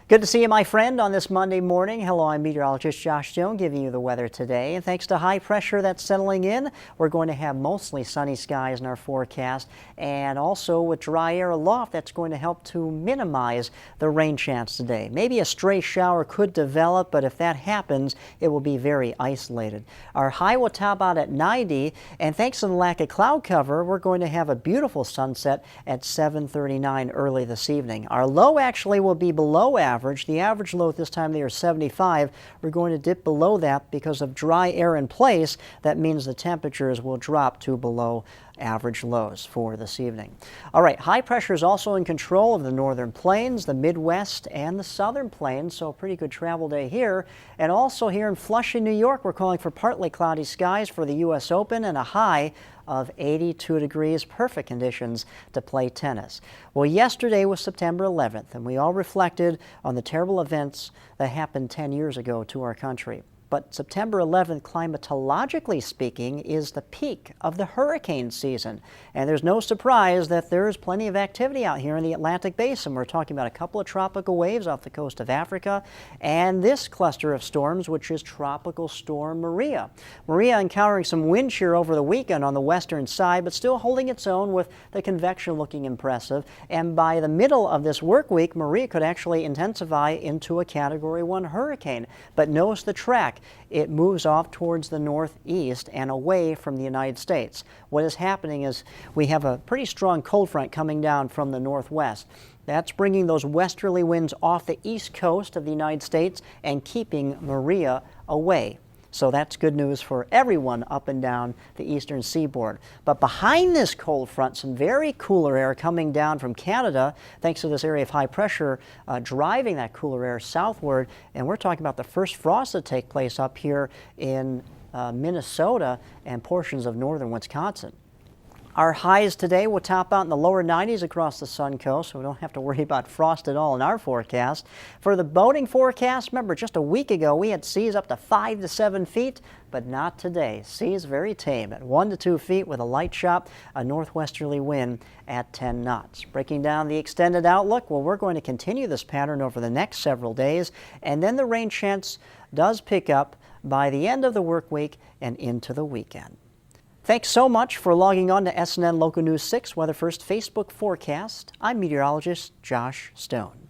Good to see you, my friend, on this Monday morning. Hello, I'm meteorologist Josh Stone giving you the weather today. And thanks to high pressure that's settling in, we're going to have mostly sunny skies in our forecast. And also with dry air aloft, that's going to help to minimize the rain chance today. Maybe a stray shower could develop, but if that happens, it will be very isolated. Our high will top out at 90, and thanks to the lack of cloud cover, we're going to have a beautiful sunset at 7:39 early this evening. Our low actually will be below average. The average low at this time of the year is 75. We're going to dip below that because of dry air in place. That means the temperatures will drop to below average lows for this evening. All right, high pressure is also in control of the northern plains, the Midwest, and the southern plains, so a pretty good travel day here. And also here in Flushing, New York, we're calling for partly cloudy skies for the U.S. Open and a high of 82 degrees, perfect conditions to play tennis. Well, yesterday was September 11th, and we all reflected on the terrible events that happened 10 years ago to our country. But September 11th, climatologically speaking, is the peak of the hurricane season. And there's no surprise that there's plenty of activity out here in the Atlantic Basin. We're talking about a couple of tropical waves off the coast of Africa and this cluster of storms, which is Tropical Storm Maria. Maria encountering some wind shear over the weekend on the western side, but still holding its own with the convection looking impressive. And by the middle of this work week, Maria could actually intensify into a Category 1 hurricane. But notice the track. It moves off towards the northeast and away from the United States. What is happening is we have a pretty strong cold front coming down from the northwest. That's bringing those westerly winds off the east coast of the United States and keeping Maria away. So that's good news for everyone up and down the eastern seaboard. But behind this cold front, some very cooler air coming down from Canada, thanks to this area of high pressure driving that cooler air southward. And we're talking about the first frost to take place up here in Minnesota and portions of northern Wisconsin. Our highs today will top out in the lower 90s across the sun coast, so we don't have to worry about frost at all in our forecast. For the boating forecast, remember just a week ago we had seas up to 5 to 7 feet, but not today. Seas very tame at 1 to 2 feet with a light chop, a northwesterly wind at 10 knots. Breaking down the extended outlook, well, we're going to continue this pattern over the next several days, and then the rain chance does pick up by the end of the work week and into the weekend. Thanks so much for logging on to SNN Local News 6 Weather First Facebook forecast. I'm meteorologist Josh Stone.